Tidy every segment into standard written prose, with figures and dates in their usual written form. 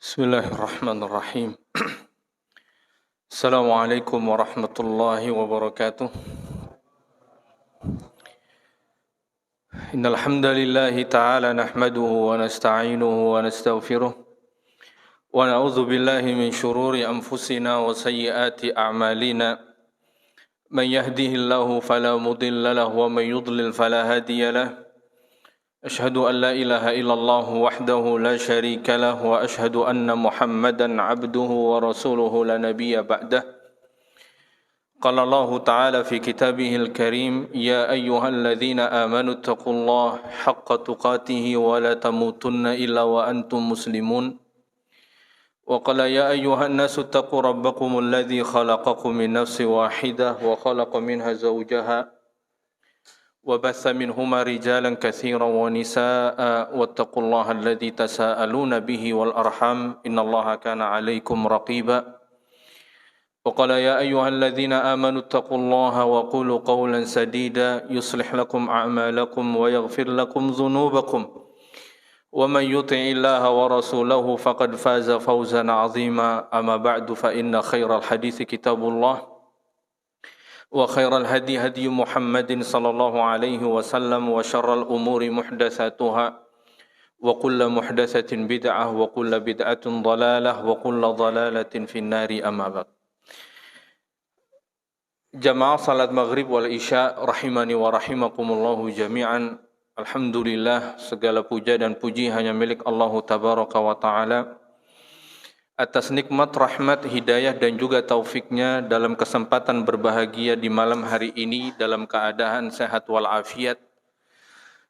Bismillahirrahmanirrahim. Assalamualaikum warahmatullahi wabarakatuh. Innal hamdalillahi ta'ala nahmaduhu wa nasta'inuhu wa nastaghfiruh wa na'udzu billahi min shururi anfusina wa sayyiati a'malina. Man yahdihillahu fala mudilla lahu wa man yudlil fala hadiya lahu. أشهد أن لا إله إلا الله وحده لا شريك له وأشهد أن محمدا عبده ورسوله لا نبي بعده قال الله تعالى في كتابه الكريم يا أيها الذين آمنوا اتقوا الله حق تقاته ولا تموتن إلا وأنتم مسلمون وقال يا أيها الناس اتقوا ربكم الذي خلقكم من نفس واحدة وخلق منها زوجها وبث منهما رجالا كثيرا ونساء واتقوا الله الذي تساءلون به والأرحام إن الله كان عليكم رقيبا وقال يا أيها الذين آمنوا اتقوا الله وقولوا قولا سديدا يصلح لكم أعمالكم ويغفر لكم ذنوبكم ومن يطع الله ورسوله فقد فاز فوزا عظيما أما بعد فإن خير الحديث كتاب الله وخير الهدي هدي محمد صلى الله عليه وسلم وشر الأمور محدثاتها وكل محدثة بدعة وكل بدعة ضلالة وكل ضلالة في النار أما بعد. Jamaah salat maghrib wal isya rahimani wa rahimakumullahu jami'an. Alhamdulillah, segala puja dan puji hanya milik Allah tabaraka wa ta'ala atas nikmat, rahmat, hidayah dan juga taufiknya dalam kesempatan berbahagia di malam hari ini dalam keadaan sehat walafiat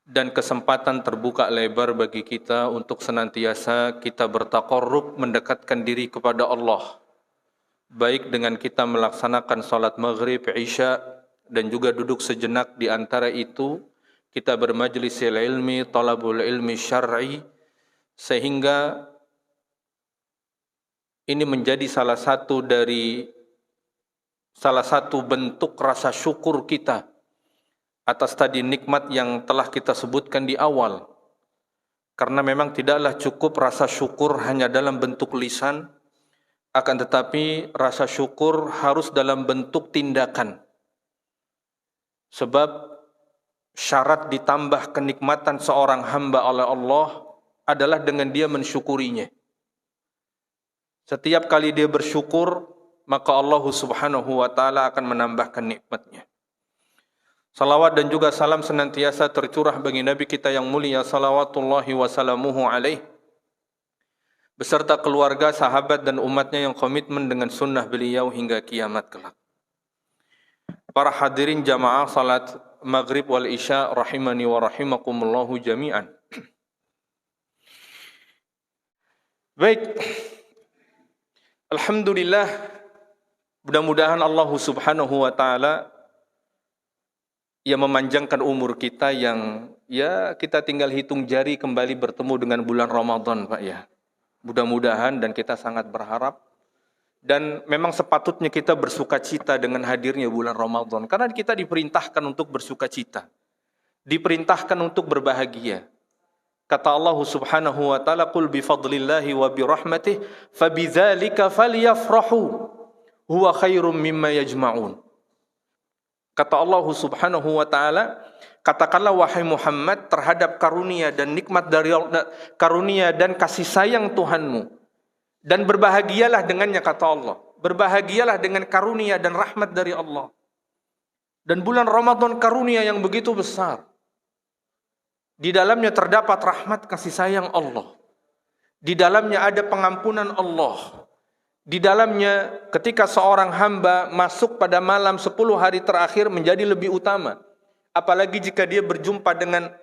dan kesempatan terbuka lebar bagi kita untuk senantiasa kita bertaqarrub mendekatkan diri kepada Allah, baik dengan kita melaksanakan salat maghrib, isya dan juga duduk sejenak di antara itu kita bermajlisil ilmi, talabul ilmi syar'i, sehingga ini menjadi salah satu bentuk rasa syukur kita atas tadi nikmat yang telah kita sebutkan di awal. Karena memang tidaklah cukup rasa syukur hanya dalam bentuk lisan, akan tetapi rasa syukur harus dalam bentuk tindakan. Sebab syarat ditambah kenikmatan seorang hamba oleh Allah adalah dengan dia mensyukurinya. Setiap kali dia bersyukur, maka Allah subhanahu wa ta'ala akan menambahkan nikmatnya. Salawat dan juga salam senantiasa tercurah bagi Nabi kita yang mulia salawatullahi wa salamuhu alaih, beserta keluarga, sahabat dan umatnya yang komitmen dengan sunnah beliau hingga kiamat kelak. Para hadirin jamaah salat maghrib wal isya rahimani wa rahimakumullahu jami'an. Baik, alhamdulillah, mudah-mudahan Allah subhanahu wa ta'ala yang memanjangkan umur kita yang kita tinggal hitung jari kembali bertemu dengan bulan Ramadan, Pak ya. Mudah-mudahan dan kita sangat berharap dan memang sepatutnya kita bersukacita dengan hadirnya bulan Ramadan karena kita diperintahkan untuk bersukacita, diperintahkan untuk berbahagia. Kata Allah subhanahu wa ta'ala, qul bifadlillahi wa birahmatih fabidzalika falyafrahu huwa khairum mimma yajma'un. Kata Allah subhanahu wa ta'ala, katakanlah wahai Muhammad terhadap karunia dan nikmat dari karunia dan kasih sayang Tuhanmu, dan berbahagialah dengannya, kata Allah. Berbahagialah dengan karunia dan rahmat dari Allah. Dan bulan Ramadan karunia yang begitu besar. Di dalamnya terdapat rahmat kasih sayang Allah. Di dalamnya ada pengampunan Allah. Di dalamnya ketika seorang hamba masuk pada malam 10 hari terakhir menjadi lebih utama. Apalagi jika dia berjumpa dengan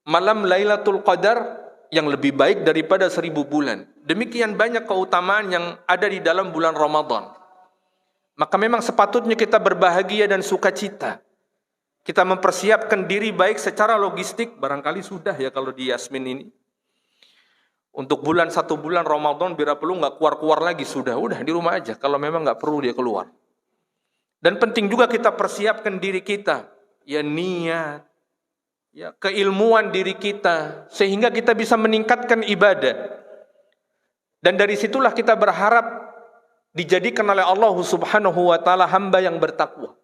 malam Lailatul Qadar yang lebih baik daripada 1000 bulan. Demikian banyak keutamaan yang ada di dalam bulan Ramadan. Maka memang sepatutnya kita berbahagia dan sukacita. Kita mempersiapkan diri baik secara logistik, barangkali sudah ya kalau di Yasmin ini. Untuk bulan 1 bulan Ramadan bila perlu nggak keluar-keluar lagi, udah di rumah aja. Kalau memang nggak perlu dia keluar. Dan penting juga kita persiapkan diri kita, ya niat, ya keilmuan diri kita, sehingga kita bisa meningkatkan ibadah. Dan dari situlah kita berharap dijadikan oleh Allah Subhanahu wa taala hamba yang bertakwa.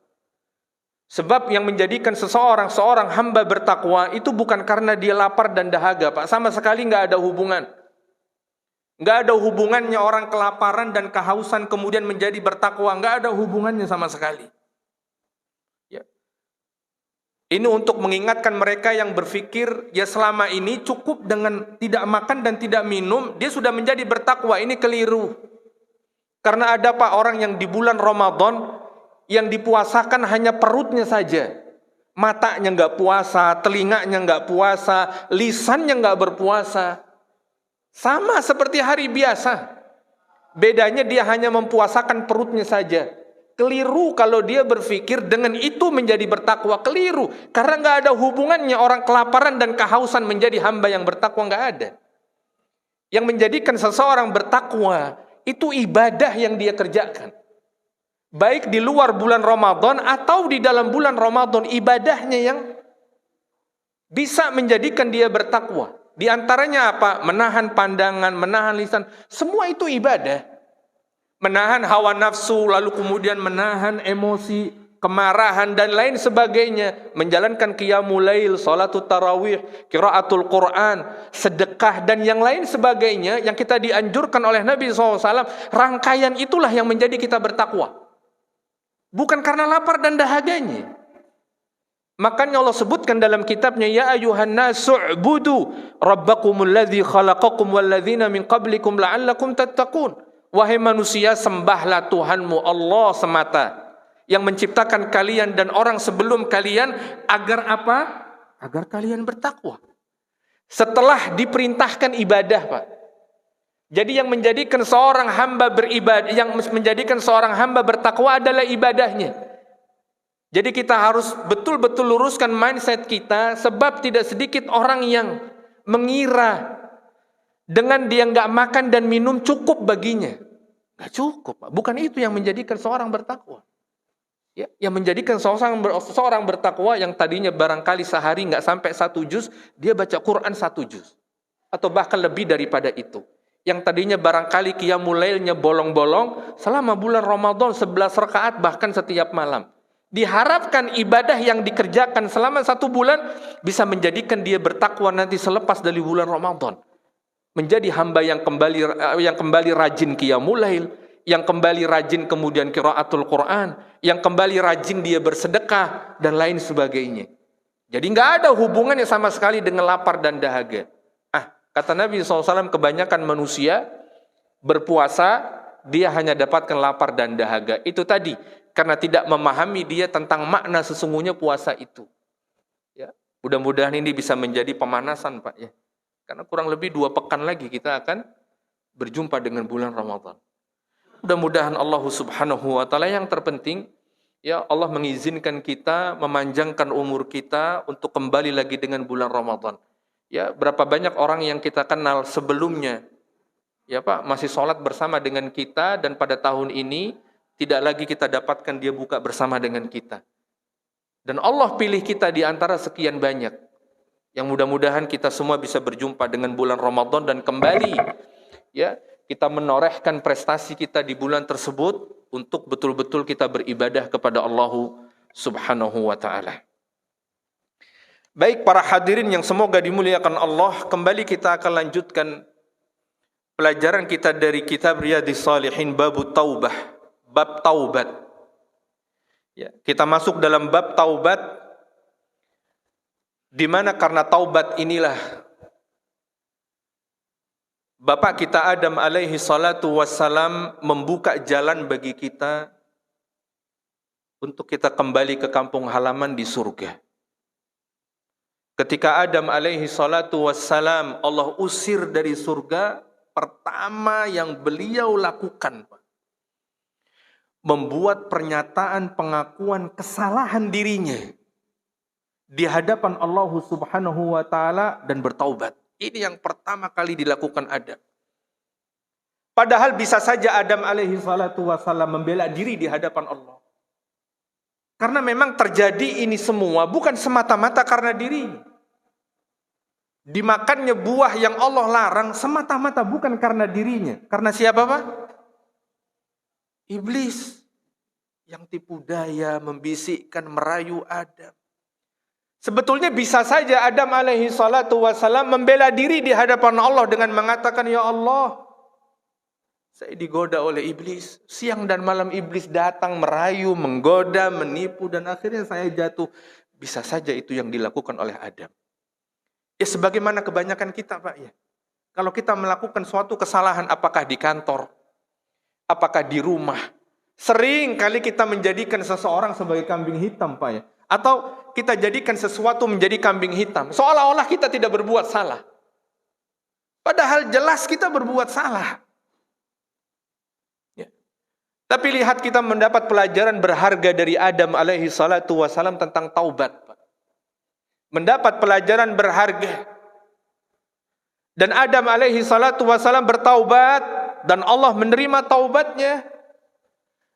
Sebab yang menjadikan seorang hamba bertakwa itu bukan karena dia lapar dan dahaga, Pak. Sama sekali nggak ada hubungan. Nggak ada hubungannya orang kelaparan dan kehausan kemudian menjadi bertakwa. Nggak ada hubungannya sama sekali. Ya. Ini untuk mengingatkan mereka yang berpikir, ya selama ini cukup dengan tidak makan dan tidak minum, dia sudah menjadi bertakwa. Ini keliru. Karena ada Pak orang yang di bulan Ramadan, yang dipuasakan hanya perutnya saja. Matanya nggak puasa, telinganya nggak puasa, lisannya nggak berpuasa. Sama seperti hari biasa. Bedanya dia hanya mempuasakan perutnya saja. Keliru kalau dia berpikir dengan itu menjadi bertakwa. Keliru. Karena nggak ada hubungannya orang kelaparan dan kehausan menjadi hamba yang bertakwa. Nggak ada. Yang menjadikan seseorang bertakwa itu ibadah yang dia kerjakan. Baik di luar bulan Ramadan atau di dalam bulan Ramadan, ibadahnya yang bisa menjadikan dia bertakwa. Di antaranya apa? Menahan pandangan, menahan lisan. Semua itu ibadah. Menahan hawa nafsu, lalu kemudian menahan emosi, kemarahan dan lain sebagainya. Menjalankan qiyamul lail, salatul tarawih, qiraatul Quran, sedekah dan yang lain sebagainya yang kita dianjurkan oleh Nabi SAW. Rangkaian itulah yang menjadi kita bertakwa. Bukan karena lapar dan dahaganya. Makanya Allah sebutkan dalam kitabnya, ya ayuhan nasu'budu rabbakumul ladzi khalaqakum walladzina min qablikum la'allakum tattaqun. Wahai manusia, sembahlah Tuhanmu Allah semata yang menciptakan kalian dan orang sebelum kalian agar apa? Agar kalian bertakwa. Setelah diperintahkan ibadah, Pak. Jadi yang menjadikan seorang hamba beribadah, yang menjadikan seorang hamba bertakwa adalah ibadahnya. Jadi kita harus betul-betul luruskan mindset kita, sebab tidak sedikit orang yang mengira dengan dia nggak makan dan minum cukup baginya. Nggak cukup, Pak. Bukan itu yang menjadikan seorang bertakwa. Ya, yang menjadikan seorang bertakwa yang tadinya barangkali sehari nggak sampai 1 juz, dia baca Quran 1 juz. Atau bahkan lebih daripada itu. Yang tadinya barangkali qiyamul lailnya bolong-bolong, selama bulan Ramadan 11 rakaat bahkan setiap malam. Diharapkan ibadah yang dikerjakan selama 1 bulan bisa menjadikan dia bertakwa nanti selepas dari bulan Ramadan. Menjadi hamba yang kembali rajin qiyamul lail, yang kembali rajin kemudian qiraatul Quran, yang kembali rajin dia bersedekah dan lain sebagainya. Jadi nggak ada hubungannya sama sekali dengan lapar dan dahaga. Kata Nabi SAW, kebanyakan manusia berpuasa, dia hanya dapatkan lapar dan dahaga. Itu tadi, karena tidak memahami dia tentang makna sesungguhnya puasa itu. Ya, mudah-mudahan ini bisa menjadi pemanasan, Pak. Ya, karena kurang lebih 2 pekan lagi kita akan berjumpa dengan bulan Ramadan. Mudah-mudahan Allah Subhanahu wa taala yang terpenting, ya Allah mengizinkan kita, memanjangkan umur kita untuk kembali lagi dengan bulan Ramadan. Ya, berapa banyak orang yang kita kenal sebelumnya, ya Pak, masih sholat bersama dengan kita dan pada tahun ini tidak lagi kita dapatkan dia buka bersama dengan kita. Dan Allah pilih kita di antara sekian banyak. Yang mudah-mudahan kita semua bisa berjumpa dengan bulan Ramadan dan kembali, ya, kita menorehkan prestasi kita di bulan tersebut untuk betul-betul kita beribadah kepada Allah Subhanahu wa taala. Baik para hadirin yang semoga dimuliakan Allah, kembali kita akan lanjutkan pelajaran kita dari kitab Riyadhis Shalihin bab taubah, bab taubat. Ya, kita masuk dalam bab taubat di mana karena taubat inilah Bapak kita Adam alaihi salatu wassalam membuka jalan bagi kita untuk kita kembali ke kampung halaman di surga. Ketika Adam alaihi salatu wassalam Allah usir dari surga, pertama yang beliau lakukan, membuat pernyataan pengakuan kesalahan dirinya di hadapan Allah Subhanahu wa taala dan bertaubat. Ini yang pertama kali dilakukan Adam. Padahal bisa saja Adam alaihi salatu wassalam membela diri di hadapan Allah. Karena memang terjadi ini semua bukan semata-mata karena dirinya. dimakannya buah yang Allah larang semata-mata bukan karena dirinya. Karena siapa, Pak? Iblis yang tipu daya, membisikkan, merayu Adam. Sebetulnya bisa saja Adam alaihi salatu wassalam membela diri di hadapan Allah dengan mengatakan, ya Allah, saya digoda oleh iblis. Siang dan malam iblis datang merayu, menggoda, menipu, dan akhirnya saya jatuh. Bisa saja itu yang dilakukan oleh Adam. Ya sebagaimana kebanyakan kita, Pak, ya. Kalau kita melakukan suatu kesalahan, apakah di kantor, apakah di rumah, sering kali kita menjadikan seseorang sebagai kambing hitam, Pak, ya. Atau kita jadikan sesuatu menjadi kambing hitam. Seolah-olah kita tidak berbuat salah. Padahal jelas kita berbuat salah. Ya. Tapi lihat kita mendapat pelajaran berharga dari Adam alaihi salatu wassalam tentang taubat. Mendapat pelajaran berharga. Dan Adam alaihi salatu wassalam bertaubat. Dan Allah menerima taubatnya.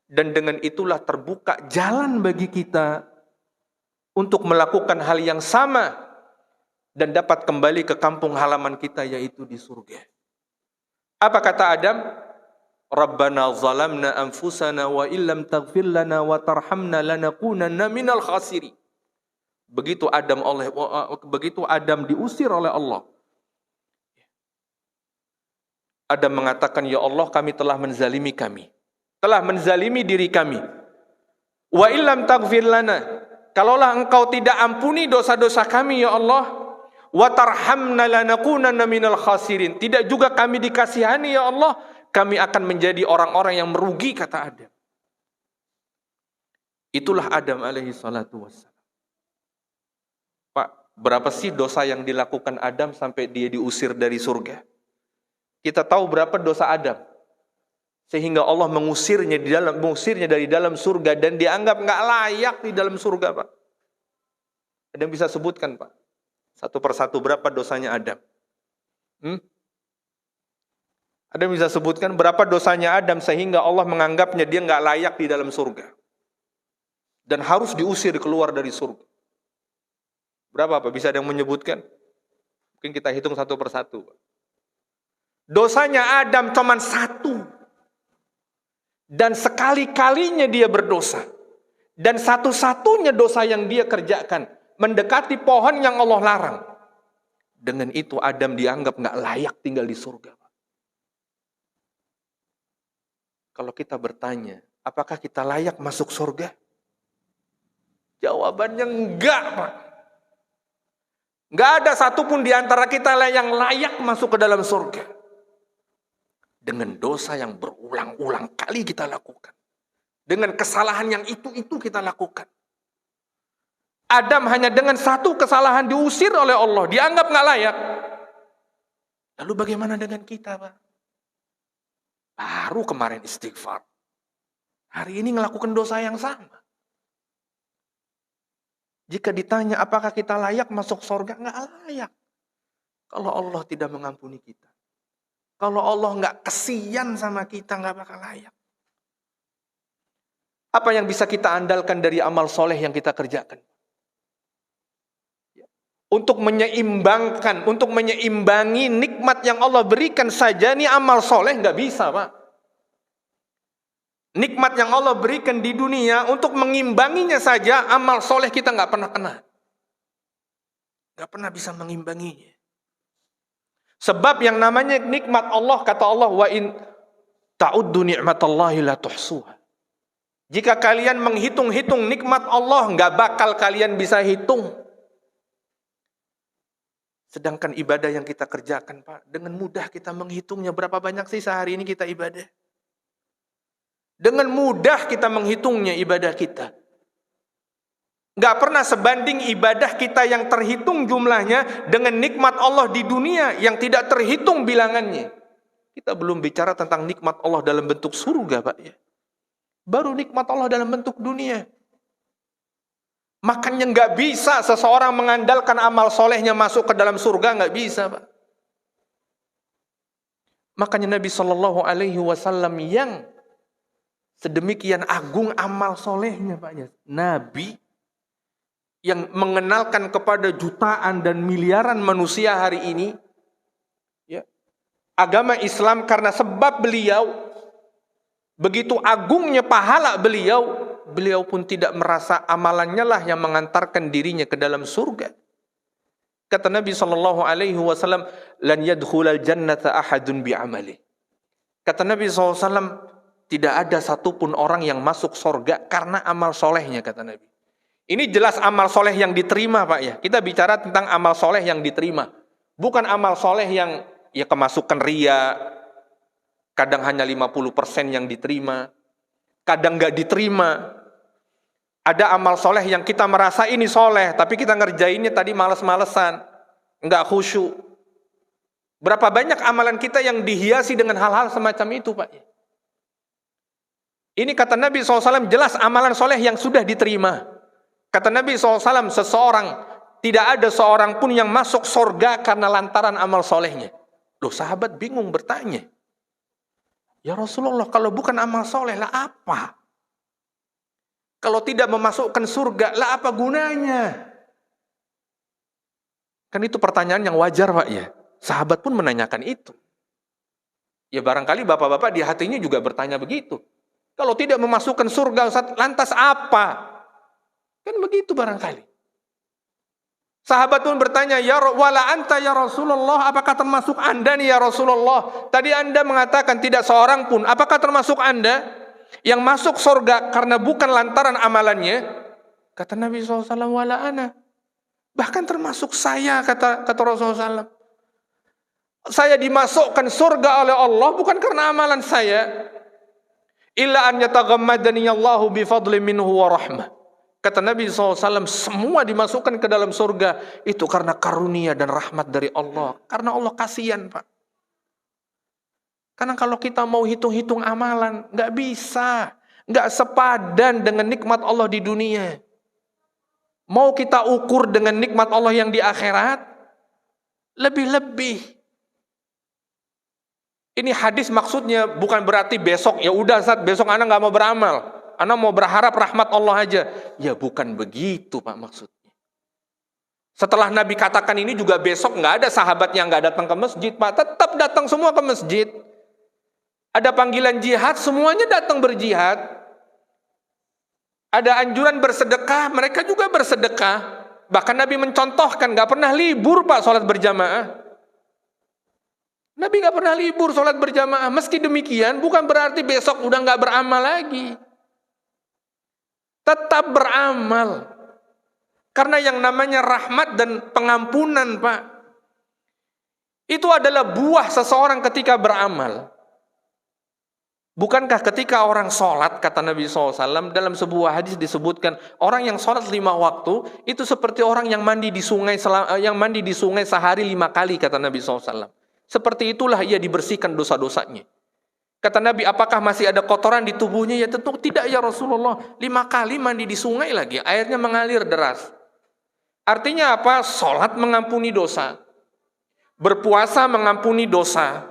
Dan dengan itulah terbuka jalan bagi kita untuk melakukan hal yang sama dan dapat kembali ke kampung halaman kita, yaitu di surga. Apa kata Adam? Rabbana zalamna anfusana wa illam taghfir lana wa tarhamna lanakunanna minal khasirin. Begitu Adam diusir oleh Allah. Adam mengatakan, ya Allah, kami telah menzalimi diri kami. Wa illam taghfir lana, kalaulah engkau tidak ampuni dosa-dosa kami, ya Allah, wa tarhamna lanakunanna minal khasirin, tidak juga kami dikasihani, ya Allah, kami akan menjadi orang-orang yang merugi, kata Adam. Itulah Adam alaihi salatu wassalam. Pak, berapa sih dosa yang dilakukan Adam sampai dia diusir dari surga? Kita tahu berapa dosa Adam sehingga Allah mengusirnya dari dalam surga dan dianggap nggak layak di dalam surga, Pak. Ada yang bisa sebutkan, Pak? Satu persatu berapa dosanya Adam? Ada yang bisa sebutkan berapa dosanya Adam sehingga Allah menganggapnya dia nggak layak di dalam surga dan harus diusir keluar dari surga? Berapa, Pak? Bisa ada yang menyebutkan? Mungkin kita hitung satu persatu, Pak. Dosanya Adam cuma satu. Dan sekali-kalinya dia berdosa. Dan satu-satunya dosa yang dia kerjakan, mendekati pohon yang Allah larang. Dengan itu Adam dianggap nggak layak tinggal di surga. Kalau kita bertanya, apakah kita layak masuk surga? Jawabannya enggak, Pak. Nggak ada satupun di antara kita yang layak masuk ke dalam surga. Dengan dosa yang berulang-ulang kali kita lakukan. Dengan kesalahan yang itu kita lakukan. Adam hanya dengan satu kesalahan diusir oleh Allah. Dianggap nggak layak. Lalu bagaimana dengan kita, Pak? Baru kemarin istighfar. Hari ini melakukan dosa yang sama. Jika ditanya apakah kita layak masuk surga, nggak layak. Kalau Allah tidak mengampuni kita. Kalau Allah nggak kesian sama kita, nggak bakal layak. Apa yang bisa kita andalkan dari amal soleh yang kita kerjakan? Untuk menyeimbangi nikmat yang Allah berikan saja, ini amal soleh nggak bisa, Pak. Nikmat yang Allah berikan di dunia, untuk mengimbanginya saja, amal soleh kita nggak pernah kena. Nggak pernah bisa mengimbanginya. Sebab yang namanya nikmat Allah, kata Allah, wa in ta'uddu ni'matallahi la tuhsuha. Jika kalian menghitung-hitung nikmat Allah, nggak bakal kalian bisa hitung. Sedangkan ibadah yang kita kerjakan, Pak, dengan mudah kita menghitungnya. Berapa banyak sih sehari ini kita ibadah? Dengan mudah kita menghitungnya ibadah kita. Nggak pernah sebanding ibadah kita yang terhitung jumlahnya dengan nikmat Allah di dunia yang tidak terhitung bilangannya. Kita belum bicara tentang nikmat Allah dalam bentuk surga, Pak, ya. Baru nikmat Allah dalam bentuk dunia. Makanya nggak bisa seseorang mengandalkan amal solehnya masuk ke dalam surga, nggak bisa, Pak. Makanya Nabi Shallallahu Alaihi Wasallam yang sedemikian agung amal solehnya, Pak, ya. Nabi yang mengenalkan kepada jutaan dan miliaran manusia hari ini, ya, agama Islam, karena sebab beliau, begitu agungnya pahala beliau pun tidak merasa amalannya lah yang mengantarkan dirinya ke dalam surga. Kata Nabi SAW, lan yadkhulal jannata ahadun bi'amali. Kata Nabi SAW, tidak ada satupun orang yang masuk surga karena amal solehnya, kata Nabi. Ini jelas amal soleh yang diterima, Pak, ya. Kita bicara tentang amal soleh yang diterima. Bukan amal soleh yang ya kemasukan ria, kadang hanya 50% yang diterima, kadang nggak diterima. Ada amal soleh yang kita merasa ini soleh, tapi kita ngerjainnya tadi males-malesan, nggak khusyuk. Berapa banyak amalan kita yang dihiasi dengan hal-hal semacam itu, Pak? Ini kata Nabi SAW jelas amalan soleh yang sudah diterima. Kata Nabi SAW, tidak ada seorang pun yang masuk surga karena lantaran amal solehnya. Loh, sahabat bingung bertanya, ya Rasulullah, kalau bukan amal soleh lah apa? Kalau tidak memasukkan surga lah apa gunanya? Kan itu pertanyaan yang wajar, Pak, ya. Sahabat pun menanyakan itu. Ya barangkali bapak-bapak di hatinya juga bertanya begitu. Kalau tidak memasukkan surga, Ustaz, lantas apa? Kan begitu barangkali. Sahabat pun bertanya, ya wala anta ya Rasulullah, apakah termasuk anda nih ya Rasulullah? Tadi anda mengatakan tidak seorang pun, apakah termasuk anda yang masuk surga karena bukan lantaran amalannya? Kata Nabi SAW, wala ana. Bahkan termasuk saya, kata Rasulullah SAW. Saya dimasukkan surga oleh Allah bukan karena amalan saya. Illa an yataghammadani Allahu bifadli minhu wa rahmah. Kata Nabi SAW, semua dimasukkan ke dalam surga itu karena karunia dan rahmat dari Allah. Karena Allah kasihan, Pak. Karena kalau kita mau hitung-hitung amalan, nggak bisa. Nggak sepadan dengan nikmat Allah di dunia. Mau kita ukur dengan nikmat Allah yang di akhirat, lebih-lebih. Ini hadis maksudnya bukan berarti besok, ya udah Ustaz, besok anak nggak mau beramal. Anak mau berharap rahmat Allah aja. Ya bukan begitu, Pak, maksudnya. Setelah Nabi katakan ini juga besok nggak ada sahabat yang nggak datang ke masjid, Pak. Tetap datang semua ke masjid. Ada panggilan jihad, semuanya datang berjihad. Ada anjuran bersedekah, mereka juga bersedekah. Bahkan Nabi mencontohkan nggak pernah libur, Pak, sholat berjamaah. Nabi nggak pernah libur sholat berjamaah. Meski demikian, bukan berarti besok udah nggak beramal lagi. Tetap beramal. Karena yang namanya rahmat dan pengampunan, Pak, itu adalah buah seseorang ketika beramal. Bukankah ketika orang sholat, kata Nabi SAW, dalam sebuah hadis disebutkan, orang yang sholat 5 waktu, itu seperti orang yang mandi di sungai sehari 5 kali, kata Nabi SAW. Seperti itulah ia dibersihkan dosa-dosanya. Kata Nabi, apakah masih ada kotoran di tubuhnya? Ya tentu tidak ya Rasulullah. 5 kali mandi di sungai lagi, airnya mengalir deras. Artinya apa? Sholat mengampuni dosa. Berpuasa mengampuni dosa.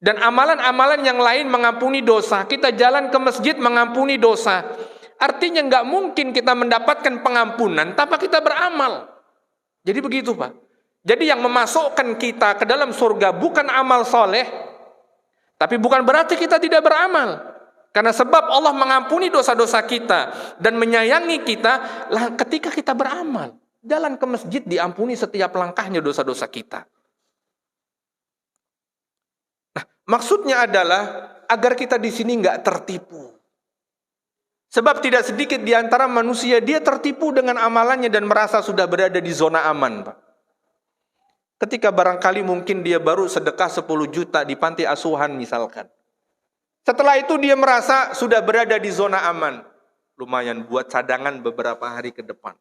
Dan amalan-amalan yang lain mengampuni dosa. Kita jalan ke masjid mengampuni dosa. Artinya nggak mungkin kita mendapatkan pengampunan tanpa kita beramal. Jadi begitu, Pak. Jadi yang memasukkan kita ke dalam surga bukan amal soleh, tapi bukan berarti kita tidak beramal. Karena sebab Allah mengampuni dosa-dosa kita dan menyayangi kita ketika kita beramal. Jalan ke masjid diampuni setiap langkahnya dosa-dosa kita. Nah, maksudnya adalah agar kita di sini nggak tertipu. Sebab tidak sedikit di antara manusia dia tertipu dengan amalannya dan merasa sudah berada di zona aman, Pak. Ketika barangkali mungkin dia baru sedekah 10 juta di panti asuhan misalkan. Setelah itu dia merasa sudah berada di zona aman. Lumayan buat cadangan beberapa hari ke depan.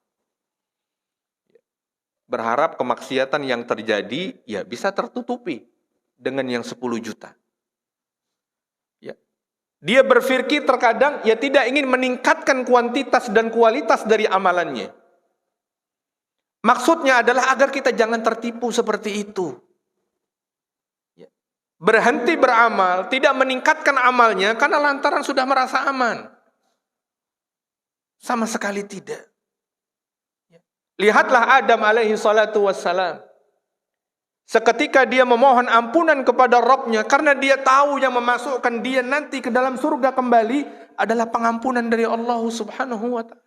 Berharap kemaksiatan yang terjadi ya bisa tertutupi dengan yang 10 juta. Ya. Dia berpikir terkadang ya tidak ingin meningkatkan kuantitas dan kualitas dari amalannya. Maksudnya adalah agar kita jangan tertipu seperti itu. Berhenti beramal, tidak meningkatkan amalnya karena lantaran sudah merasa aman. Sama sekali tidak. Lihatlah Adam alaihi salatu wassalam. Seketika dia memohon ampunan kepada Rabb-Nya karena dia tahu yang memasukkan dia nanti ke dalam surga kembali adalah pengampunan dari Allah Subhanahu wa taala.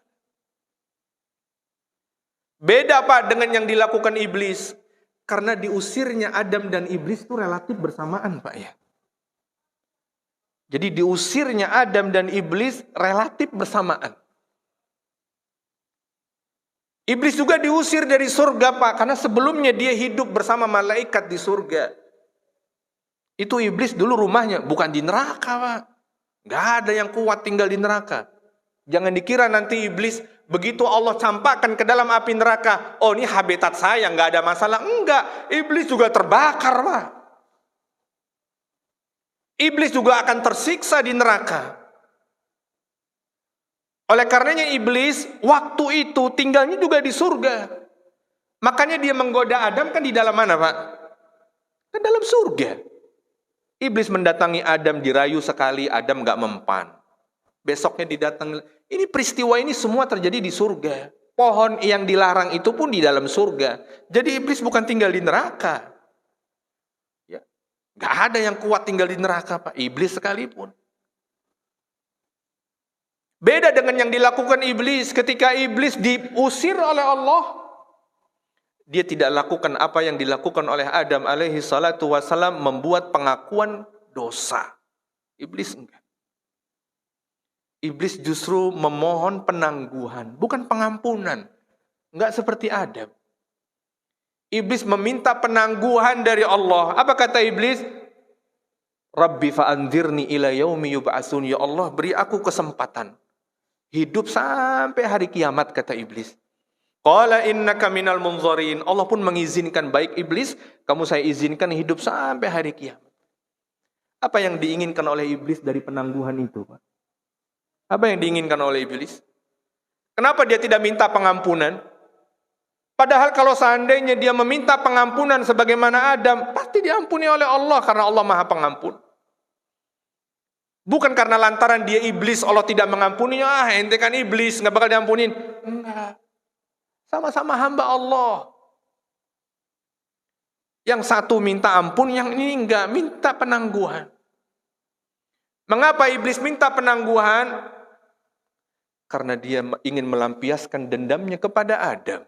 Beda Pak dengan yang dilakukan iblis. Karena diusirnya Adam dan iblis itu relatif bersamaan Pak ya. Jadi diusirnya Adam dan iblis relatif bersamaan. Iblis juga diusir dari surga Pak, karena sebelumnya dia hidup bersama malaikat di surga. Itu iblis dulu rumahnya, bukan di neraka Pak. Gak ada yang kuat tinggal di neraka. Jangan dikira nanti iblis begitu Allah campakkan ke dalam api neraka, oh ini habitat saya, gak ada masalah. Enggak, iblis juga terbakar Pak. Iblis juga akan tersiksa di neraka. Oleh karenanya iblis waktu itu tinggalnya juga di surga. Makanya dia menggoda Adam kan di dalam mana Pak? Kan dalam surga. Iblis mendatangi Adam, dirayu sekali, Adam gak mempan. Besoknya didatangi. Ini peristiwa ini semua terjadi di surga. Pohon yang dilarang itu pun di dalam surga. Jadi iblis bukan tinggal di neraka. Ya. Gak ada yang kuat tinggal di neraka Pak. Iblis sekalipun. Beda dengan yang dilakukan iblis. Ketika iblis diusir oleh Allah, dia tidak lakukan apa yang dilakukan oleh Adam alaihi salatu wassalam, membuat pengakuan dosa. Iblis enggak. Iblis justru memohon penangguhan, bukan pengampunan. Enggak seperti Adam. Iblis meminta penangguhan dari Allah. Apa kata iblis? Rabbi fa'anzirni ila yaumi yub'atsun. Ya Allah, beri aku kesempatan hidup sampai hari kiamat, kata iblis. Qala innaka minal munzarin. Allah pun mengizinkan, baik iblis, kamu saya izinkan hidup sampai hari kiamat. Apa yang diinginkan oleh iblis dari penangguhan itu, Pak? Apa yang diinginkan oleh iblis? Kenapa dia tidak minta pengampunan? Padahal kalau seandainya dia meminta pengampunan sebagaimana Adam, pasti diampuni oleh Allah karena Allah Maha Pengampun. Bukan karena lantaran dia iblis Allah tidak mengampuninya, ente kan iblis nggak bakal diampunin. Enggak. Sama-sama hamba Allah. Yang satu minta ampun, yang ini enggak, minta penangguhan. Mengapa iblis minta penangguhan? Karena dia ingin melampiaskan dendamnya kepada Adam.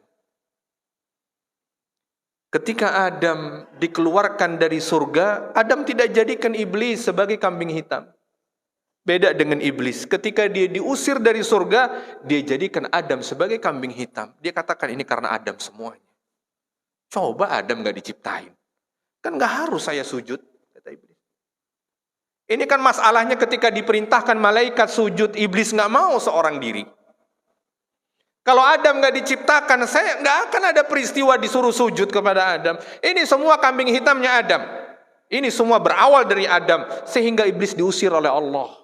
Ketika Adam dikeluarkan dari surga, Adam tidak jadikan iblis sebagai kambing hitam. Beda dengan iblis. Ketika dia diusir dari surga, dia jadikan Adam sebagai kambing hitam. Dia katakan ini karena Adam semuanya. Coba Adam gak diciptain. Kan gak harus saya sujud, kata iblis. Ini kan masalahnya ketika diperintahkan malaikat sujud, iblis gak mau seorang diri. Kalau Adam gak diciptakan, saya gak akan ada peristiwa disuruh sujud kepada Adam. Ini semua kambing hitamnya Adam. Ini semua berawal dari Adam. Sehingga iblis diusir oleh Allah.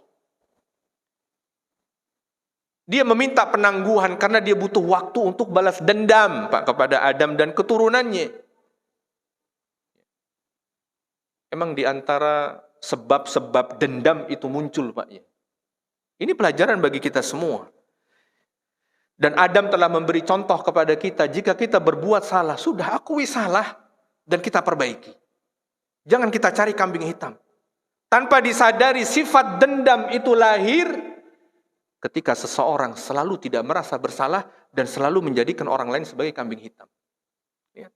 Dia meminta penangguhan karena dia butuh waktu untuk balas dendam Pak kepada Adam dan keturunannya. Emang di antara sebab-sebab dendam itu muncul Pak ya. Ini pelajaran bagi kita semua. Dan Adam telah memberi contoh kepada kita, jika kita berbuat salah, sudah akui salah dan kita perbaiki. Jangan kita cari kambing hitam. Tanpa disadari sifat dendam itu lahir ketika seseorang selalu tidak merasa bersalah dan selalu menjadikan orang lain sebagai kambing hitam. Ya.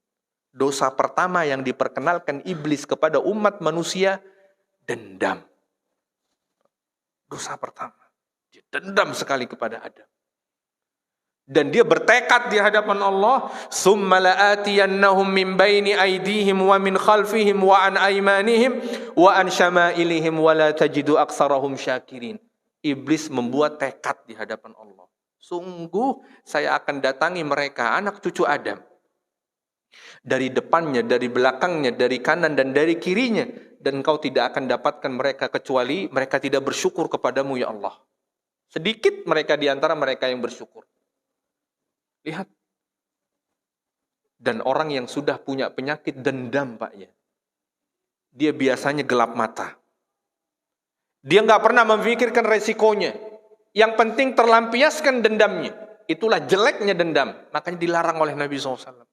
Dosa pertama yang diperkenalkan iblis kepada umat manusia, dendam. Dosa pertama. Dia dendam sekali kepada Adam. Dan dia bertekad di hadapan Allah, "Tsumma la'atiyannahum min baini aydihim wa min khalfihim wa an aymanihim wa an syama'ilihim wa la tajidu aktsarahum syakirin." Iblis membuat tekad di hadapan Allah. Sungguh saya akan datangi mereka, anak cucu Adam. Dari depannya, dari belakangnya, dari kanan dan dari kirinya. Dan engkau tidak akan dapatkan mereka kecuali mereka tidak bersyukur kepadamu ya Allah. Sedikit mereka di antara mereka yang bersyukur. Lihat. Dan orang yang sudah punya penyakit dendam Pak ya. Dia biasanya gelap mata. Dia nggak pernah memikirkan resikonya. Yang penting terlampiaskan dendamnya. Itulah jeleknya dendam. Makanya dilarang oleh Nabi SAW.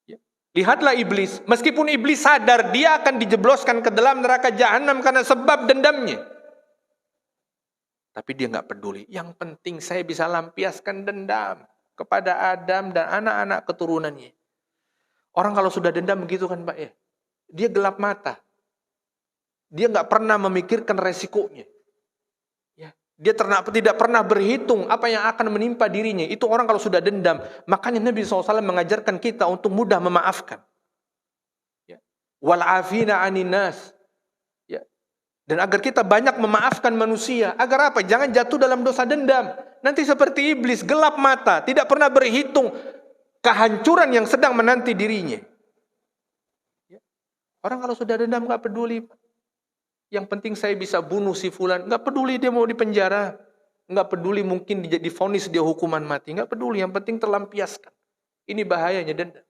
Ya. Lihatlah iblis. Meskipun iblis sadar dia akan dijebloskan ke dalam neraka jahanam karena sebab dendamnya. Tapi dia nggak peduli. Yang penting saya bisa lampiaskan dendam kepada Adam dan anak-anak keturunannya. Orang kalau sudah dendam begitu kan Pak ya. Dia gelap mata. Dia nggak pernah memikirkan resikonya. Ya. Dia tidak pernah berhitung apa yang akan menimpa dirinya. Itu orang kalau sudah dendam. Makanya Nabi SAW mengajarkan kita untuk mudah memaafkan. Ya. Wal'afina anin nas. Ya. Dan agar kita banyak memaafkan manusia. Agar apa? Jangan jatuh dalam dosa dendam. Nanti seperti iblis, gelap mata. Tidak pernah berhitung kehancuran yang sedang menanti dirinya. Ya. Orang kalau sudah dendam nggak peduli. Yang penting saya bisa bunuh si fulan. Nggak peduli dia mau dipenjara. Nggak peduli mungkin divonis dia hukuman mati. Nggak peduli. Yang penting terlampiaskan. Ini bahayanya dendam.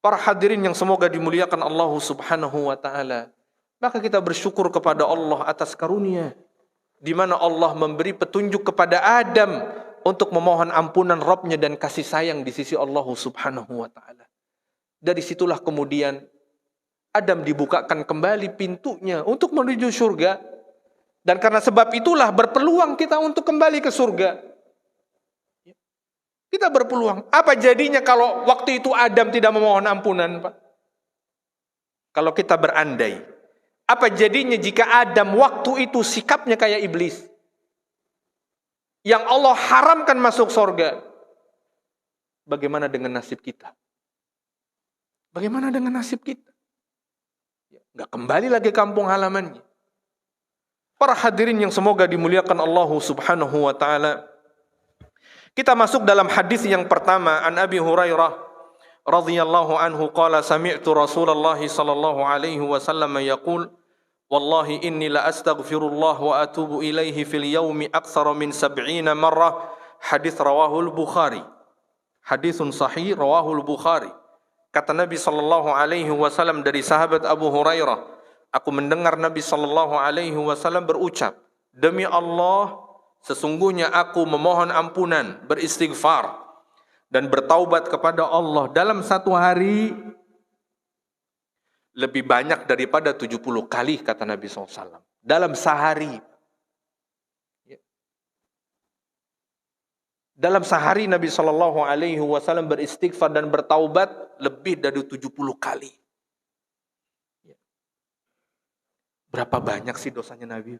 Para hadirin yang semoga dimuliakan Allah Subhanahu wa ta'ala. Maka kita bersyukur kepada Allah atas karunia. Di mana Allah memberi petunjuk kepada Adam untuk memohon ampunan Rabbnya dan kasih sayang di sisi Allah Subhanahu wa ta'ala. Dari situlah kemudian Adam dibukakan kembali pintunya untuk menuju surga. Dan karena sebab itulah berpeluang kita untuk kembali ke surga. Kita berpeluang. Apa jadinya kalau waktu itu Adam tidak memohon ampunan, Pak? Kalau kita berandai. Apa jadinya jika Adam waktu itu sikapnya kayak iblis? Yang Allah haramkan masuk surga. Bagaimana dengan nasib kita? Bagaimana dengan nasib kita? Nggak kembali lagi kampung halamannya. Para hadirin yang semoga dimuliakan Allah Subhanahu wa ta'ala. Kita masuk dalam hadis yang pertama. An Abi Hurairah radhiyallahu anhu qala sami'tu Rasulullah sallallahu alaihi wasallam yaqul wallahi inni la astaghfirullah wa atubu ilaihi fil yaumi aktsara min 70 marrah. Hadis rawahul Bukhari. Hadisun sahih rawahul Bukhari. Kata Nabi sallallahu alaihi wasallam dari sahabat Abu Hurairah, aku mendengar Nabi sallallahu alaihi wasallam berucap, demi Allah, sesungguhnya aku memohon ampunan, beristighfar dan bertaubat kepada Allah dalam satu hari lebih banyak daripada 70 kali, kata Nabi SAW. Dalam sehari. Dalam sehari Nabi SAW beristighfar dan bertaubat lebih dari 70 kali. Berapa banyak sih dosanya Nabi?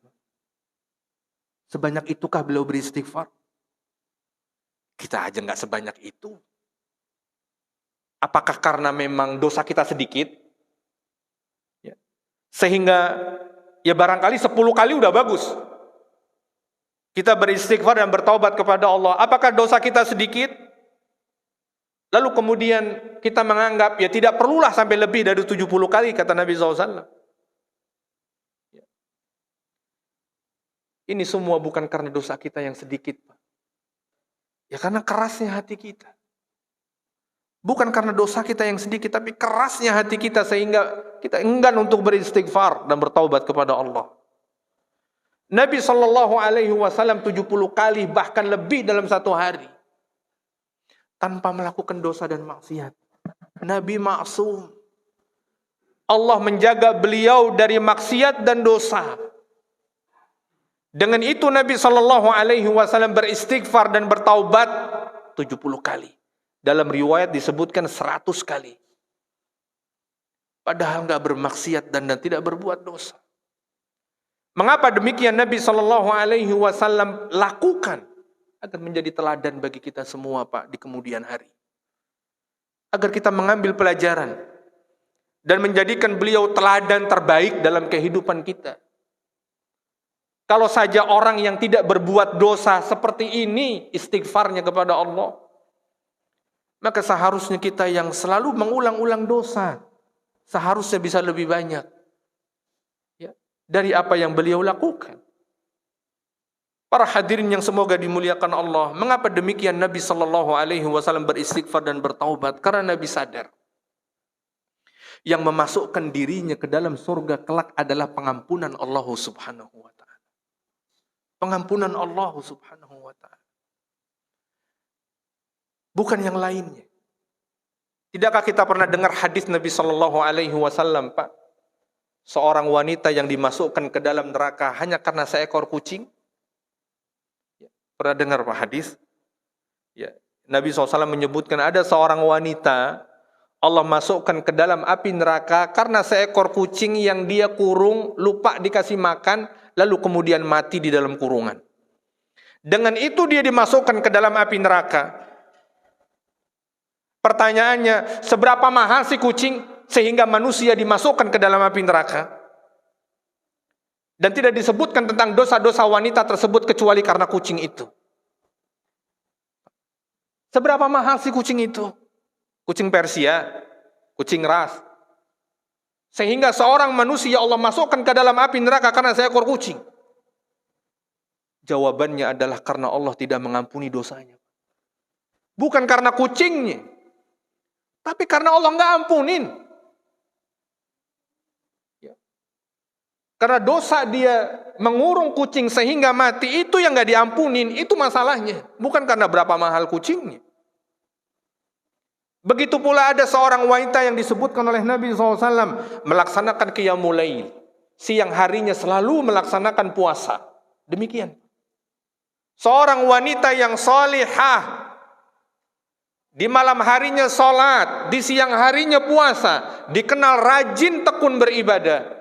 Sebanyak itukah beliau beristighfar? Kita aja nggak sebanyak itu. Apakah karena memang dosa kita sedikit? Sehingga ya barangkali 10 kali udah bagus. Kita beristighfar dan bertaubat kepada Allah. Apakah dosa kita sedikit? Lalu kemudian kita menganggap ya tidak perlulah sampai lebih dari 70 kali, kata Nabi SAW. Ini semua bukan karena dosa kita yang sedikit, Pak. Ya karena kerasnya hati kita. Bukan karena dosa kita yang sedikit, tapi kerasnya hati kita sehingga kita enggan untuk beristighfar dan bertaubat kepada Allah. Nabi SAW 70 kali bahkan lebih dalam satu hari. Tanpa melakukan dosa dan maksiat. Nabi maksum. Allah menjaga beliau dari maksiat dan dosa. Dengan itu Nabi SAW beristighfar dan bertaubat 70 kali. Dalam riwayat disebutkan 100 kali. Padahal nggak bermaksiat dan tidak berbuat dosa. Mengapa demikian Nabi SAW lakukan? Agar menjadi teladan bagi kita semua, Pak, di kemudian hari. Agar kita mengambil pelajaran. Dan menjadikan beliau teladan terbaik dalam kehidupan kita. Kalau saja orang yang tidak berbuat dosa seperti ini istighfarnya kepada Allah, maka seharusnya kita yang selalu mengulang-ulang dosa seharusnya bisa lebih banyak ya, dari apa yang beliau lakukan. Para hadirin yang semoga dimuliakan Allah, mengapa demikian Nabi SAW beristighfar dan bertaubat? Karena Nabi sadar yang memasukkan dirinya ke dalam surga kelak adalah pengampunan Allah Subhanahu wa ta'ala. Pengampunan Allah Subhanahu wa taala. Bukan yang lainnya. Tidakkah kita pernah dengar hadis Nabi sallallahu alaihi wasallam, Pak? Seorang wanita yang dimasukkan ke dalam neraka hanya karena seekor kucing? Pernah dengar Pak hadis? Ya. Nabi SAW menyebutkan ada seorang wanita Allah masukkan ke dalam api neraka karena seekor kucing yang dia kurung, lupa dikasih makan, lalu kemudian mati di dalam kurungan. Dengan itu dia dimasukkan ke dalam api neraka. Pertanyaannya, seberapa mahal si kucing sehingga manusia dimasukkan ke dalam api neraka? Dan tidak disebutkan tentang dosa-dosa wanita tersebut kecuali karena kucing itu. Seberapa mahal si kucing itu? Kucing Persia, kucing ras. Sehingga seorang manusia Allah masukkan ke dalam api neraka karena seekor kucing. Jawabannya adalah karena Allah tidak mengampuni dosanya. Bukan karena kucingnya, tapi karena Allah nggak ampunin. Ya. Karena dosa dia mengurung kucing sehingga mati, itu yang nggak diampunin, itu masalahnya. Bukan karena berapa mahal kucingnya. Begitu pula ada seorang wanita yang disebutkan oleh Nabi SAW melaksanakan qiyamul lail. Siang harinya selalu melaksanakan puasa. Demikian. Seorang wanita yang salihah. Di malam harinya sholat, di siang harinya puasa. Dikenal rajin tekun beribadah.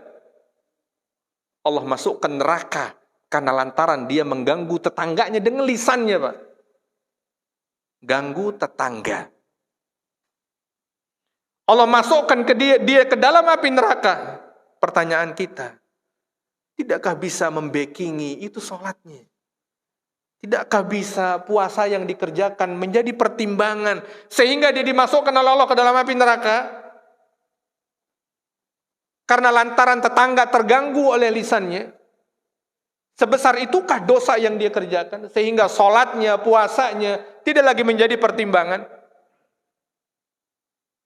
Allah masukkan neraka karena lantaran dia mengganggu tetangganya dengan lisannya, Pak. Ganggu tetangga. Allah masukkan ke dia ke dalam api neraka. Pertanyaan kita, tidakkah bisa membackingi itu sholatnya? Tidakkah bisa puasa yang dikerjakan menjadi pertimbangan sehingga dia dimasukkan oleh Allah ke dalam api neraka? Karena lantaran tetangga terganggu oleh lisannya. Sebesar itukah dosa yang dia kerjakan sehingga sholatnya, puasanya tidak lagi menjadi pertimbangan?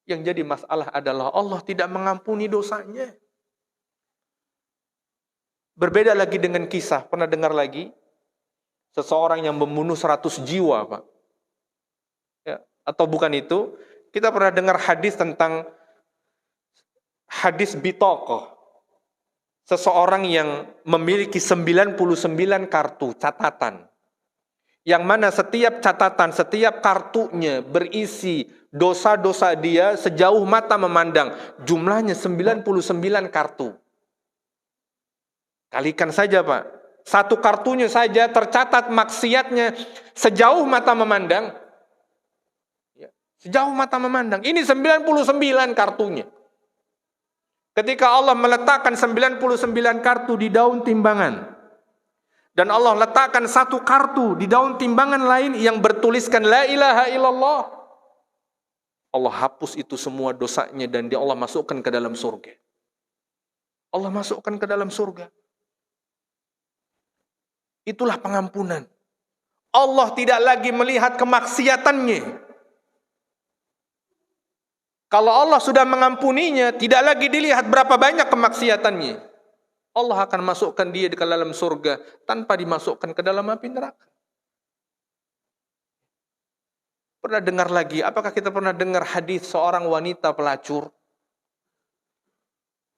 Yang jadi masalah adalah Allah tidak mengampuni dosanya. Berbeda lagi dengan kisah, pernah dengar lagi? Seseorang yang membunuh 100 jiwa, Pak. Ya, atau bukan itu, kita pernah dengar hadis tentang hadis bitaqah. Seseorang yang memiliki 99 kartu catatan. Yang mana setiap catatan, setiap kartunya berisi dosa-dosa dia sejauh mata memandang. Jumlahnya 99 kartu. Kalikan saja, Pak. Satu kartunya saja tercatat maksiatnya sejauh mata memandang. Ya, sejauh mata memandang. Ini 99 kartunya. Ketika Allah meletakkan 99 kartu di daun timbangan. Dan Allah letakkan satu kartu di daun timbangan lain yang bertuliskan La ilaha illallah. Allah hapus itu semua dosanya dan Allah masukkan ke dalam surga. Allah masukkan ke dalam surga. Itulah pengampunan. Allah tidak lagi melihat kemaksiatannya. Kalau Allah sudah mengampuninya, tidak lagi dilihat berapa banyak kemaksiatannya. Allah akan masukkan dia ke dalam surga tanpa dimasukkan ke dalam api neraka. Pernah dengar lagi, apakah kita pernah dengar hadis seorang wanita pelacur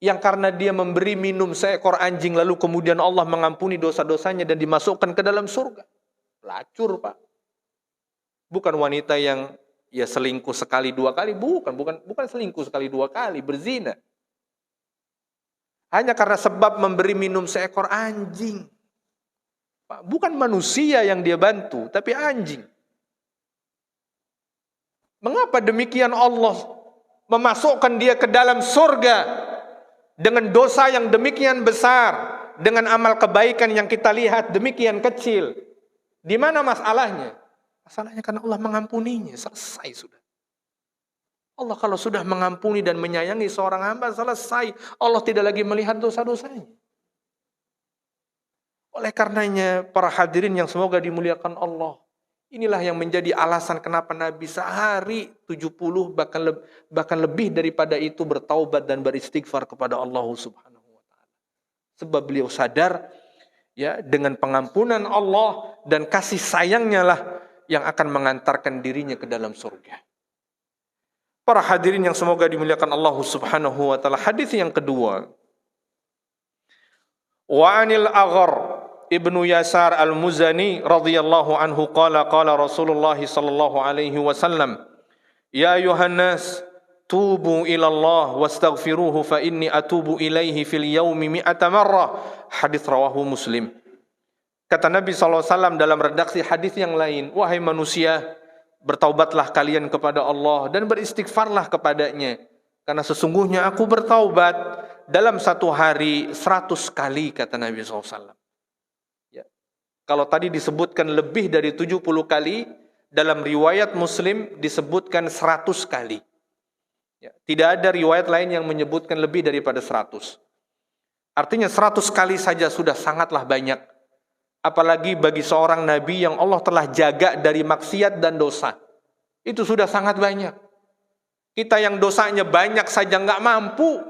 yang karena dia memberi minum seekor anjing lalu kemudian Allah mengampuni dosa-dosanya dan dimasukkan ke dalam surga? Pelacur, Pak. Bukan wanita yang ya selingkuh sekali dua kali, bukan selingkuh sekali dua kali, berzina. Hanya karena sebab memberi minum seekor anjing. Bukan manusia yang dia bantu, tapi anjing. Mengapa demikian Allah memasukkan dia ke dalam surga dengan dosa yang demikian besar, dengan amal kebaikan yang kita lihat demikian kecil? Di mana masalahnya? Masalahnya karena Allah mengampuninya, selesai sudah. Allah kalau sudah mengampuni dan menyayangi seorang hamba, selesai. Allah tidak lagi melihat dosa-dosanya. Oleh karenanya, para hadirin yang semoga dimuliakan Allah, inilah yang menjadi alasan kenapa Nabi sehari 70 bahkan lebih daripada itu bertaubat dan beristighfar kepada Allah Subhanahu wa taala. Sebab beliau sadar ya, dengan pengampunan Allah dan kasih sayangnya lah yang akan mengantarkan dirinya ke dalam surga. Para hadirin yang semoga dimuliakan Allah Subhanahu wa taala, hadis yang kedua. Wa anil Aghar ibnu Yasar al-Muzani radhiyallahu anhu qala Rasulullah sallallahu alaihi wasallam, ya ayuhan nas tubu ila Allah wastaghfiruhu fa inni atubu ilaihi fil yaumi mi'ata marrah. Hadis rawahu Muslim. Kata Nabi SAW dalam redaksi hadis yang lain, wahai manusia, bertaubatlah kalian kepada Allah dan beristighfarlah kepadanya, karena sesungguhnya aku bertaubat dalam satu hari 100 kali, kata Nabi SAW. Ya. Kalau tadi disebutkan lebih dari 70 kali, dalam riwayat Muslim disebutkan 100 kali. Ya. Tidak ada riwayat lain yang menyebutkan lebih daripada 100. Artinya 100 kali saja sudah sangatlah banyak. Apalagi bagi seorang nabi yang Allah telah jaga dari maksiat dan dosa. Itu sudah sangat banyak. Kita yang dosanya banyak saja nggak mampu.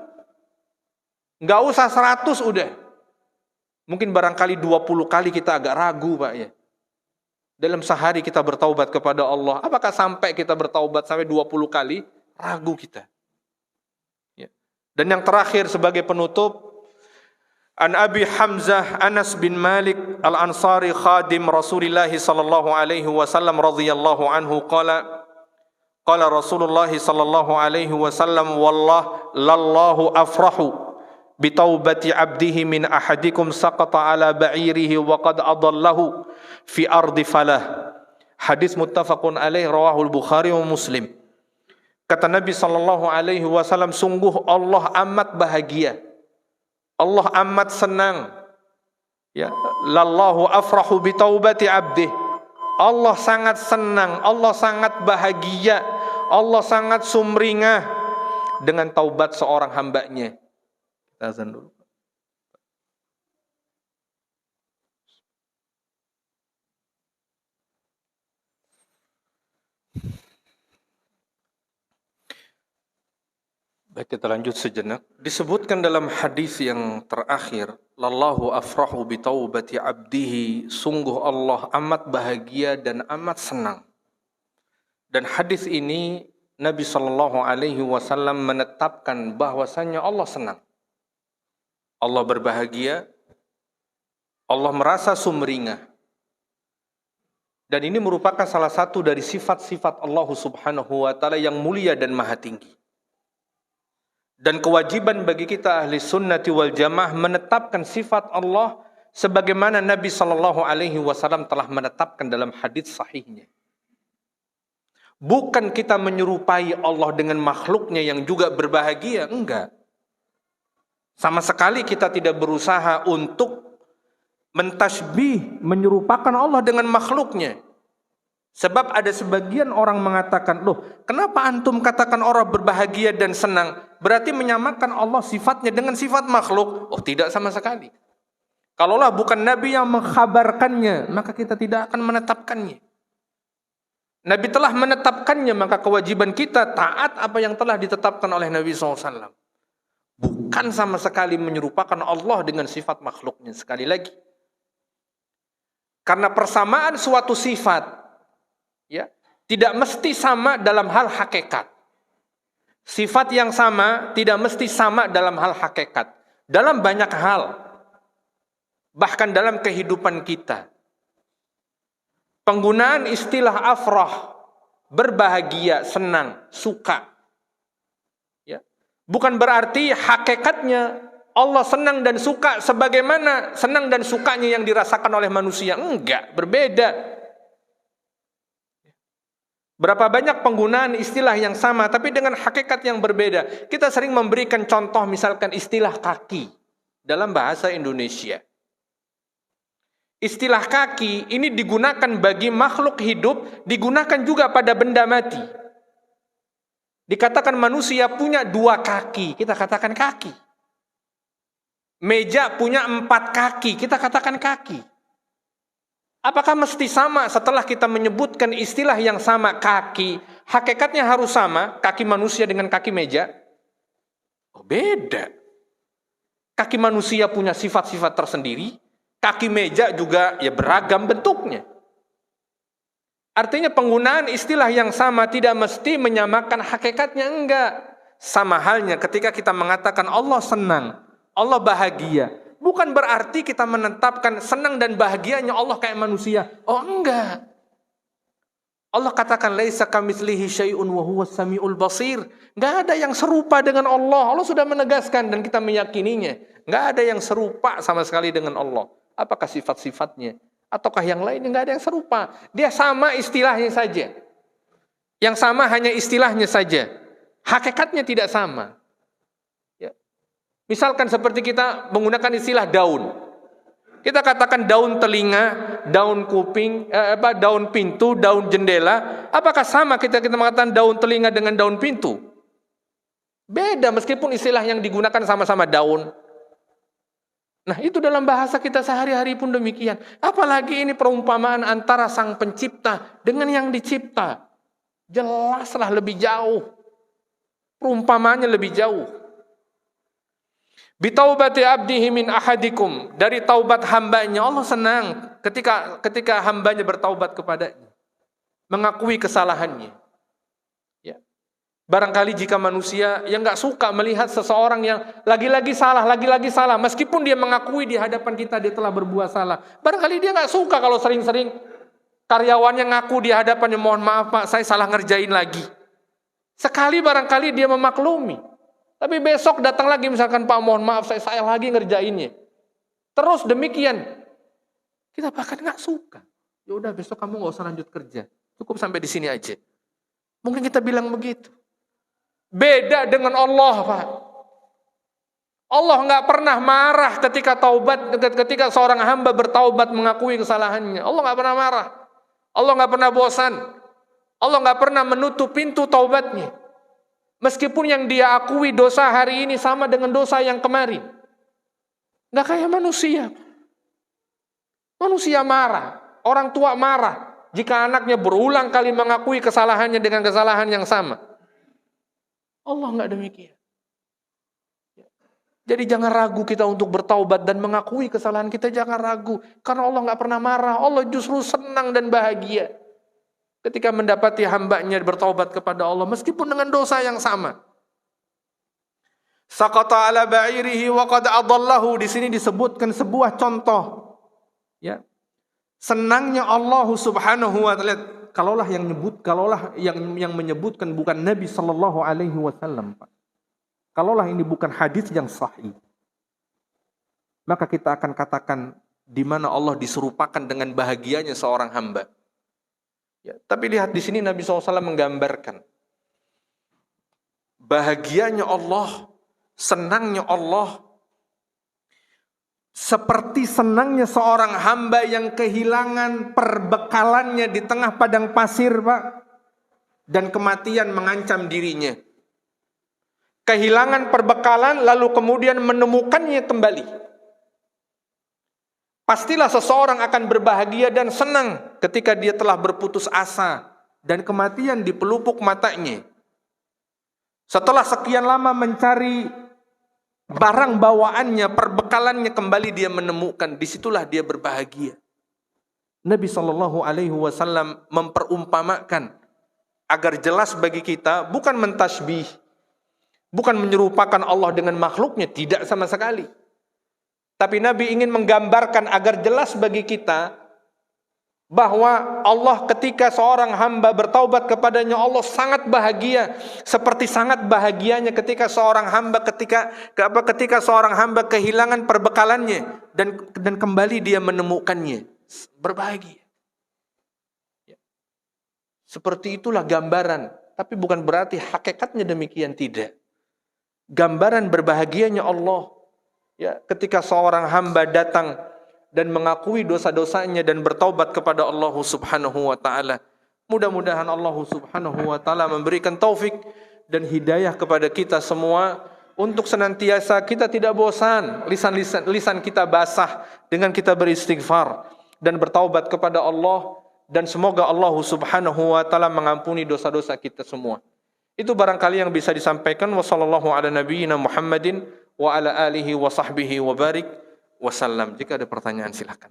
Nggak usah 100 udah. Mungkin barangkali 20 kali kita agak ragu, Pak, ya. Dalam sehari kita bertaubat kepada Allah. Apakah sampai kita bertaubat sampai 20 kali? Ragu kita. Ya. Dan yang terakhir sebagai penutup, An Abi Hamzah Anas bin Malik Al-Ansari khadim Rasulullah sallallahu alaihi wasallam radhiyallahu anhu qala Rasulullah sallallahu alaihi wasallam, lallahu afrahu bitaubati abdihi min ahadikum saqata ala ba'irihi wa qad adallahu fi ardi falah. Hadis muttafaqun alaih rawahul Bukhari wa Muslim. Kata Nabi sallallahu alaihi wasallam, sungguh Allah amat bahagia, Allah amat senang, ya, lallahu afrahu bi taubati abdih. Allah sangat senang, Allah sangat bahagia, Allah sangat sumringah dengan taubat seorang hambanya. Kita azan dulu. Baik, kita lanjut sejenak. Disebutkan dalam hadis yang terakhir, lallahu afrahu bi taubati abdihi, sungguh Allah amat bahagia dan amat senang. Dan hadis ini Nabi sallallahu alaihi wasallam menetapkan bahwasanya Allah senang. Allah berbahagia, Allah merasa sumringah. Dan ini merupakan salah satu dari sifat-sifat Allah Subhanahu wa taala yang mulia dan maha tinggi. Dan kewajiban bagi kita ahli sunnati wal jamaah menetapkan sifat Allah sebagaimana Nabi sallallahu alaihi wasallam telah menetapkan dalam hadis sahihnya. Bukan kita menyerupai Allah dengan makhluknya yang juga berbahagia, enggak. Sama sekali kita tidak berusaha untuk mentasbih, menyerupakan Allah dengan makhluknya. Sebab ada sebagian orang mengatakan, loh, kenapa antum katakan orang berbahagia dan senang? Berarti menyamakan Allah sifatnya dengan sifat makhluk. Oh, tidak sama sekali. Kalaulah bukan Nabi yang mengkhabarkannya, maka kita tidak akan menetapkannya. Nabi telah menetapkannya, maka kewajiban kita taat apa yang telah ditetapkan oleh Nabi SAW. Bukan sama sekali menyerupakan Allah dengan sifat makhluknya. Sekali lagi, karena persamaan suatu sifat, ya, tidak mesti sama dalam hal hakikat. Sifat yang sama tidak mesti sama dalam hal hakikat. Dalam banyak hal, bahkan dalam kehidupan kita, penggunaan istilah afrah, berbahagia, senang, suka, ya, bukan berarti hakikatnya Allah senang dan suka sebagaimana senang dan sukanya yang dirasakan oleh manusia. Enggak, berbeda. Berapa banyak penggunaan istilah yang sama tapi dengan hakikat yang berbeda. Kita sering memberikan contoh misalkan istilah kaki dalam bahasa Indonesia. Istilah kaki ini digunakan bagi makhluk hidup, digunakan juga pada benda mati. Dikatakan manusia punya 2 kaki, kita katakan kaki. Meja punya 4 kaki, kita katakan kaki. Apakah mesti sama setelah kita menyebutkan istilah yang sama kaki? Hakikatnya harus sama, kaki manusia dengan kaki meja? Oh, beda. Kaki manusia punya sifat-sifat tersendiri, Kaki meja juga ya beragam bentuknya. Artinya penggunaan istilah yang sama tidak mesti menyamakan hakikatnya, enggak. Sama halnya ketika kita mengatakan Allah senang, Allah bahagia. Bukan berarti kita menetapkan senang dan bahagianya Allah kayak manusia. Oh enggak. Allah katakan laisa kamitslihi syai'un wa huwas samiul basir. Enggak ada yang serupa dengan Allah. Allah sudah menegaskan dan kita meyakininya. Enggak ada yang serupa sama sekali dengan Allah. Apakah sifat-sifatnya? Ataukah yang lain? Enggak ada yang serupa. Dia sama istilahnya saja. Yang sama hanya istilahnya saja. Hakikatnya tidak sama. Ya. Misalkan seperti kita menggunakan istilah daun. Kita katakan daun telinga, daun kuping, daun pintu, daun jendela. Apakah sama kita mengatakan daun telinga dengan daun pintu? Beda meskipun istilah yang digunakan sama-sama daun. Nah itu dalam bahasa kita sehari-hari pun demikian. Apalagi ini perumpamaan antara sang pencipta dengan yang dicipta. Jelaslah lebih jauh. Perumpamaannya lebih jauh. Bitaubati abdihi min ahadikum. Dari taubat hambanya. Allah senang ketika hambanya bertaubat kepadanya. Mengakui kesalahannya. Ya. Barangkali jika manusia yang gak suka melihat seseorang yang lagi-lagi salah, meskipun dia mengakui di hadapan kita dia telah berbuat salah. Barangkali dia gak suka kalau sering-sering karyawannya ngaku di hadapannya, mohon maaf Pak, saya salah ngerjain lagi. Sekali barangkali dia memaklumi. Tapi besok datang lagi misalkan, Pak mohon maaf saya lagi ngerjainnya. Terus demikian. Kita bahkan gak suka. Ya udah besok kamu gak usah lanjut kerja. Cukup sampai di sini aja. Mungkin kita bilang begitu. Beda dengan Allah, Pak. Allah nggak pernah marah ketika seorang hamba bertaubat mengakui kesalahannya. Allah nggak pernah marah. Allah nggak pernah bosan. Allah nggak pernah menutup pintu taubatnya. Meskipun yang dia akui dosa hari ini sama dengan dosa yang kemarin. Nggak kayak manusia. Manusia marah. Orang tua marah jika anaknya berulang kali mengakui kesalahannya dengan kesalahan yang sama. Allah nggak demikian. Jadi jangan ragu kita untuk bertaubat dan mengakui kesalahan kita, jangan ragu. Karena Allah nggak pernah marah, Allah justru senang dan bahagia ketika mendapati hambanya bertaubat kepada Allah meskipun dengan dosa yang sama. Saqata ala ba'irihi wa qad adallahu, di sini disebutkan sebuah contoh. Ya. Senangnya Allah Subhanahu wa taala, kalaulah yang menyebutkan bukan Nabi sallallahu alaihi wasallam, Pak. Kalaulah ini bukan hadis yang sahih, maka kita akan katakan di mana Allah diserupakan dengan bahagianya seorang hamba. Ya, tapi lihat di sini Nabi SAW menggambarkan bahagianya Allah, senangnya Allah, seperti senangnya seorang hamba yang kehilangan perbekalannya di tengah padang pasir, Pak, dan kematian mengancam dirinya. Kehilangan perbekalan lalu kemudian menemukannya kembali. Pastilah seseorang akan berbahagia dan senang ketika dia telah berputus asa dan kematian di pelupuk matanya. Setelah sekian lama mencari barang bawaannya, perbekalannya, kembali dia menemukan, disitulah dia berbahagia. Nabi SAW memperumpamakan agar jelas bagi kita, bukan mentasbih, bukan menyerupakan Allah dengan makhluknya, tidak sama sekali. Tapi Nabi ingin menggambarkan agar jelas bagi kita bahwa Allah ketika seorang hamba bertaubat kepadanya, Allah sangat bahagia, seperti sangat bahagianya ketika seorang hamba ketika seorang hamba kehilangan perbekalannya dan kembali dia menemukannya, berbahagia. Seperti itulah gambaran, tapi bukan berarti hakikatnya demikian, tidak. Gambaran berbahagianya Allah, ya, ketika seorang hamba datang dan mengakui dosa-dosanya dan bertaubat kepada Allah Subhanahu wa taala. Mudah-mudahan Allah Subhanahu wa taala memberikan taufik dan hidayah kepada kita semua untuk senantiasa kita tidak bosan, lisan kita basah dengan kita beristighfar dan bertaubat kepada Allah, dan semoga Allah Subhanahu wa taala mengampuni dosa-dosa kita semua. Itu barangkali yang bisa disampaikan. Wassallallahu ala nabiyyina Muhammadin wa ala alihi wa sahbihi wa barik. wasallam. Jika ada pertanyaan silakan.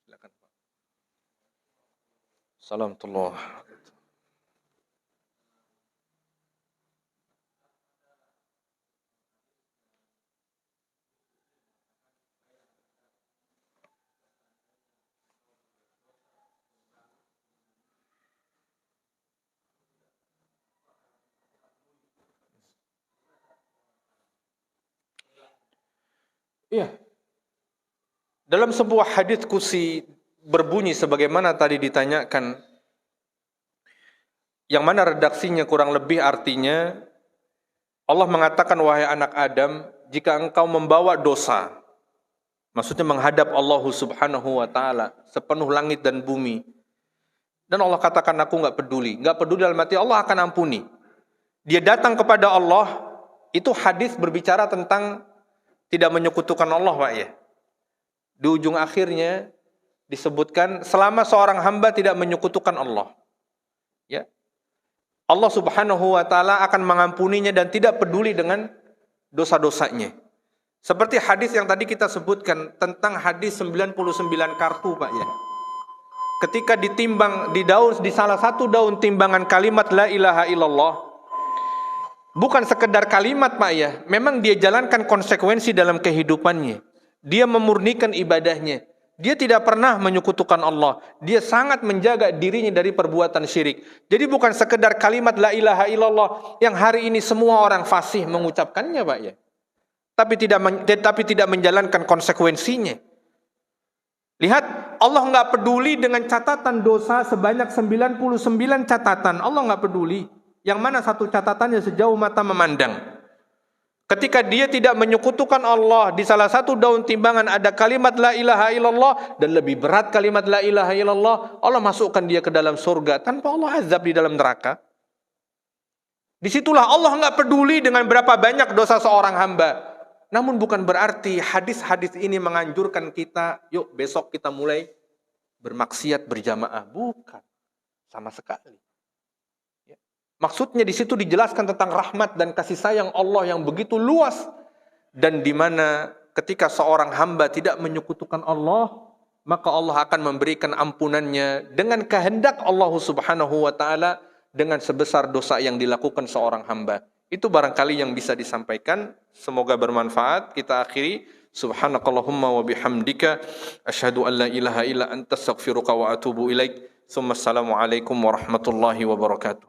Silakan, Pak. Assalamualaikum. Iya. Dalam sebuah hadits qudsi berbunyi sebagaimana tadi ditanyakan, yang mana redaksinya kurang lebih artinya, Allah mengatakan, wahai anak Adam, jika engkau membawa dosa, maksudnya menghadap Allah Subhanahu wa ta'ala, sepenuh langit dan bumi, dan Allah katakan aku nggak peduli dalam arti Allah akan ampuni. Dia datang kepada Allah, itu hadis berbicara tentang tidak menyekutukan Allah, Pak ya. Di ujung akhirnya disebutkan selama seorang hamba tidak menyekutukan Allah, ya, Allah Subhanahu wa ta'ala akan mengampuninya dan tidak peduli dengan dosa-dosanya. Seperti hadis yang tadi kita sebutkan tentang hadis 99 kartu, Pak ya. Ketika ditimbang di salah satu daun timbangan kalimat la ilaha illallah, bukan sekedar kalimat, Pak ya, memang dia jalankan konsekuensi dalam kehidupannya. Dia memurnikan ibadahnya. Dia tidak pernah menyekutukan Allah. Dia sangat menjaga dirinya dari perbuatan syirik. Jadi bukan sekedar kalimat la ilaha illallah yang hari ini semua orang fasih mengucapkannya, Pak ya. Tapi tidak menjalankan konsekuensinya. Lihat, Allah nggak peduli dengan catatan dosa sebanyak 99 catatan. Allah nggak peduli. Yang mana satu catatannya sejauh mata memandang. Ketika dia tidak menyekutukan Allah, di salah satu daun timbangan ada kalimat la ilaha illallah, dan lebih berat kalimat la ilaha illallah, Allah masukkan dia ke dalam surga tanpa Allah azab di dalam neraka. Disitulah Allah nggak peduli dengan berapa banyak dosa seorang hamba. Namun bukan berarti hadis-hadis ini menganjurkan kita, yuk besok kita mulai bermaksiat berjamaah. Bukan, sama sekali. Maksudnya di situ dijelaskan tentang rahmat dan kasih sayang Allah yang begitu luas, dan di mana ketika seorang hamba tidak menyekutukan Allah, maka Allah akan memberikan ampunannya dengan kehendak Allah Subhanahu wa ta'ala dengan sebesar dosa yang dilakukan seorang hamba. Itu barangkali yang bisa disampaikan. Semoga bermanfaat. Kita akhiri. Subhanakallahumma wa bihamdika asyhadu an la ilaha illa anta astaghfiruka wa atubu ilaik. Assalamualaikum warahmatullahi wabarakatuh.